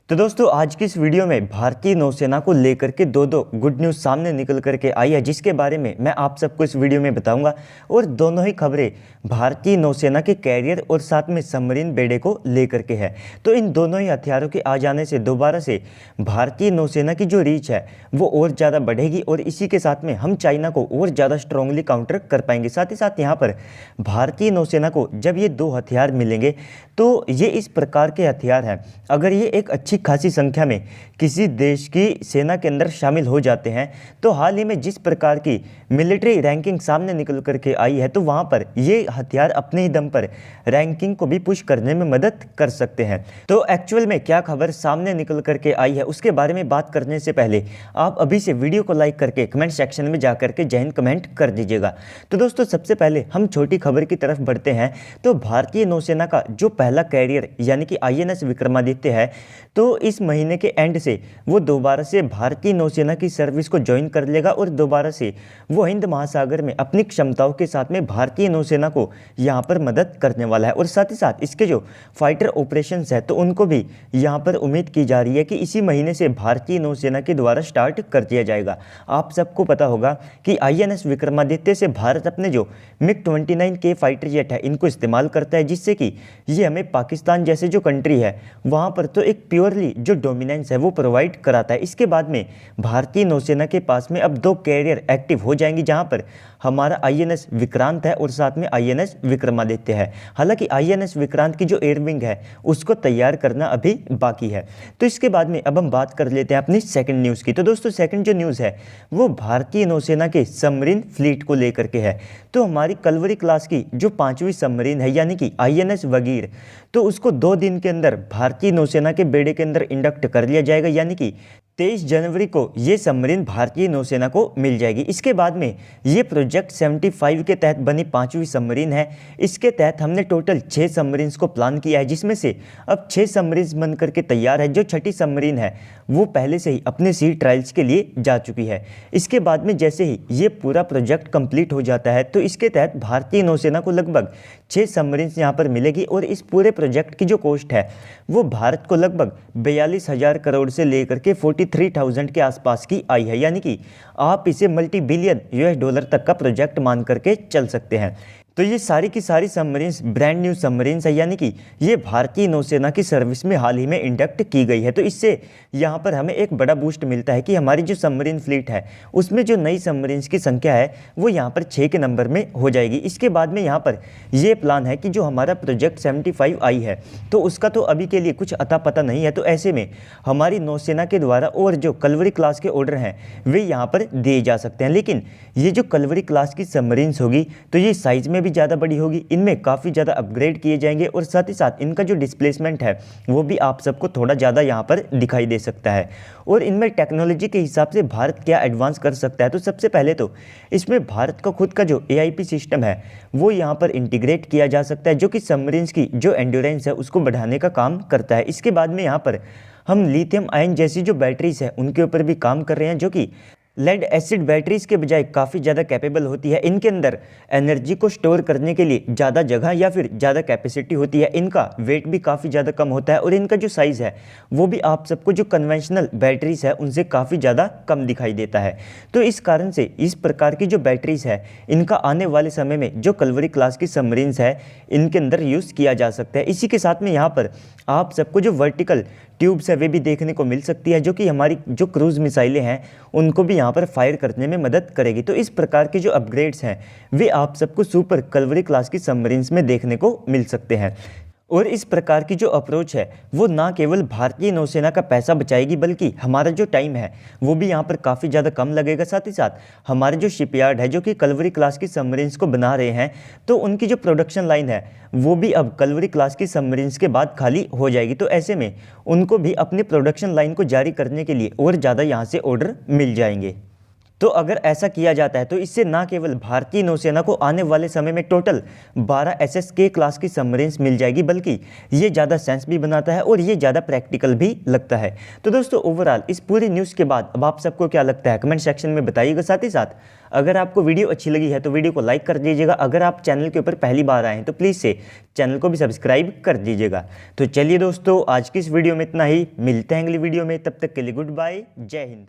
तो दोस्तों आज की इस वीडियो में भारतीय नौसेना को लेकर के दो गुड न्यूज़ सामने निकल करके आई है, जिसके बारे में मैं आप सबको इस वीडियो में बताऊंगा। और दोनों ही खबरें भारतीय नौसेना के कैरियर और साथ में सबमरीन बेड़े को लेकर के है। तो इन दोनों ही हथियारों के आ जाने से दोबारा से भारतीय नौसेना की जो रीच है वो और ज़्यादा बढ़ेगी और इसी के साथ में हम चाइना को और ज़्यादा स्ट्रांगली काउंटर कर पाएंगे। साथ ही साथ यहाँ पर भारतीय नौसेना को जब ये दो हथियार मिलेंगे तो ये इस प्रकार के हथियार हैं, अगर ये एक अच्छी खासी संख्या में किसी देश की सेना के अंदर शामिल हो जाते हैं तो हाल ही में जिस प्रकार की मिलिट्री रैंकिंग सामने निकल करके आई है तो वहाँ पर ये हथियार अपने ही दम पर रैंकिंग को भी पुश करने में मदद कर सकते हैं। तो एक्चुअल में क्या खबर सामने निकल करके आई है उसके बारे में बात करने से पहले आप अभी से वीडियो को लाइक करके कमेंट सेक्शन में जा करके जय हिंद कमेंट कर दीजिएगा। तो दोस्तों सबसे पहले हम छोटी खबर की तरफ बढ़ते हैं। तो भारतीय नौसेना का जो पहला कैरियर यानी कि INS विक्रमादित्य है तो इस महीने के एंड से वो दोबारा से भारतीय नौसेना की सर्विस को ज्वाइन कर लेगा और दोबारा से वो हिंद महासागर में अपनी क्षमताओं के साथ में भारतीय नौसेना को यहाँ पर मदद करने वाला है। और साथ ही साथ इसके जो फाइटर ऑपरेशंस है तो उनको भी यहाँ पर उम्मीद की जा रही है कि इसी महीने से भारतीय नौसेना के द्वारा स्टार्ट कर दिया जाएगा। आप सबको पता होगा कि INS विक्रमादित्य से भारत अपने जो MiG-29 के फाइटर जेट है इनको इस्तेमाल करता है, जिससे कि ये हमें पाकिस्तान जैसे जो कंट्री है वहाँ पर तो एक प्योरली जो डोमिनेंस है वो प्रोवाइड कराता है। इसके बाद में भारतीय नौसेना के पास में अब दो कैरियर एक्टिव हो जाएंगी, जहाँ पर हमारा INS विक्रांत है और साथ में INS विक्रमादित्य है। हालांकि INS विक्रांत की जो एयरविंग है उसको तैयार करना अभी बाकी है। तो इसके बाद में अब हम बात कर लेते हैं अपनी सेकंड न्यूज़ की। तो दोस्तों सेकंड जो न्यूज़ है वो भारतीय नौसेना के सबमरीन फ्लीट को लेकर के है। तो हमारी कलवरी क्लास की जो 5वीं सबमरीन है यानी कि INS वगीर, तो उसको 2 दिन के अंदर भारतीय नौसेना के बेड़े के अंदर इंडक्ट कर लिया जाएगा, यानी कि 23 जनवरी को ये सबमरीन भारतीय नौसेना को मिल जाएगी। इसके बाद में ये प्रोजेक्ट 75 के तहत बनी 5वीं सबमरीन है। इसके तहत हमने टोटल 6 सबमरीन्स को प्लान किया है, जिसमें से अब 6 सबमरीन्स बन करके तैयार है। जो छठी सबमरीन है वो पहले से ही अपने सी ट्रायल्स के लिए जा चुकी है। इसके बाद में जैसे ही ये पूरा प्रोजेक्ट कंप्लीट हो जाता है तो इसके तहत भारतीय नौसेना को लगभग 6 सबमरीन्स यहाँ पर मिलेगी और इस पूरे प्रोजेक्ट की जो कॉस्ट है वो भारत को लगभग 42,000 करोड़ से लेकर के 43,000 के आसपास की आई है, यानी कि आप इसे मल्टी बिलियन US डॉलर तक का प्रोजेक्ट मान करके चल सकते हैं। तो ये सारी की सारी सबमरीन्स ब्रांड न्यू सबमरीन्स है, यानी कि ये भारतीय नौसेना की सर्विस में हाल ही में इंडक्ट की गई है। तो इससे यहाँ पर हमें एक बड़ा बूस्ट मिलता है कि हमारी जो सबमरीन फ्लीट है उसमें जो नई सबमरीन्स की संख्या है वो यहाँ पर 6 के नंबर में हो जाएगी। इसके बाद में यहाँ पर ये प्लान है कि जो हमारा प्रोजेक्ट 75 आई है तो उसका तो अभी के लिए कुछ अता पता नहीं है। तो ऐसे में हमारी नौसेना के द्वारा और जो कलवरी क्लास के ऑर्डर हैं वे यहाँ पर दिए जा सकते हैं। लेकिन ये जो कलवरी क्लास की सबमरीन्स होगी तो ये साइज़ में भी ज़्यादा बड़ी होगी, इनमें काफ़ी ज़्यादा अपग्रेड किए जाएंगे और साथ ही साथ इनका जो डिस्प्लेसमेंट है वो भी आप सबको थोड़ा ज़्यादा यहाँ पर दिखाई दे सकता है। और इनमें टेक्नोलॉजी के हिसाब से भारत क्या एडवांस कर सकता है, तो सबसे पहले तो इसमें भारत का खुद का जो AIP सिस्टम है वो यहाँ पर इंटीग्रेट किया जा सकता है, जो कि सबमरीन्स की जो एंड्योरेंस है उसको बढ़ाने का काम करता है। इसके बाद में यहाँ पर हम लिथियम आयन जैसी जो बैटरीज है उनके ऊपर भी काम कर रहे हैं, जो कि लेड एसिड बैटरीज के बजाय काफ़ी ज़्यादा कैपेबल होती है। इनके अंदर एनर्जी को स्टोर करने के लिए ज़्यादा जगह या फिर ज़्यादा कैपेसिटी होती है। इनका वेट भी काफ़ी ज़्यादा कम होता है और इनका जो साइज़ है वो भी आप सबको जो कन्वेंशनल बैटरीज है उनसे काफ़ी ज़्यादा कम दिखाई देता है। तो इस कारण से इस प्रकार की जो बैटरीज है इनका आने वाले समय में जो कलवरी क्लास की सबमरीन्स है इनके अंदर यूज़ किया जा सकता है। इसी के साथ में यहाँ पर आप सबको जो वर्टिकल ट्यूब्स है वे भी देखने को मिल सकती है, जो कि हमारी जो क्रूज़ मिसाइलें हैं उनको भी यहाँ पर फायर करने में मदद करेगी। तो इस प्रकार के जो अपग्रेड्स हैं वे आप सबको सुपर कलवरी क्लास की सबमरीन्स में देखने को मिल सकते हैं। और इस प्रकार की जो अप्रोच है वो ना केवल भारतीय नौसेना का पैसा बचाएगी बल्कि हमारा जो टाइम है वो भी यहाँ पर काफ़ी ज़्यादा कम लगेगा। साथ ही साथ हमारे जो शिपयार्ड है जो कि कलवरी क्लास की सबमरीन्स को बना रहे हैं तो उनकी जो प्रोडक्शन लाइन है वो भी अब कलवरी क्लास की सबमरीन्स के बाद खाली हो जाएगी। तो ऐसे में उनको भी अपनी प्रोडक्शन लाइन को जारी करने के लिए और ज़्यादा यहाँ से ऑर्डर मिल जाएंगे। तो अगर ऐसा किया जाता है तो इससे ना केवल भारतीय नौसेना को आने वाले समय में टोटल 12 SSK क्लास की सबमरीन्स मिल जाएगी, बल्कि ये ज़्यादा सेंस भी बनाता है और ये ज़्यादा प्रैक्टिकल भी लगता है। तो दोस्तों ओवरऑल इस पूरी न्यूज़ के बाद अब आप सबको क्या लगता है कमेंट सेक्शन में बताइएगा। साथ ही साथ अगर आपको वीडियो अच्छी लगी है तो वीडियो को लाइक कर दीजिएगा। अगर आप चैनल के ऊपर पहली बार आए हैं तो प्लीज़ से चैनल को भी सब्सक्राइब कर दीजिएगा। तो चलिए दोस्तों आज की इस वीडियो में इतना ही, मिलते हैं अगली वीडियो में, तब तक के लिए गुड बाय, जय हिंद।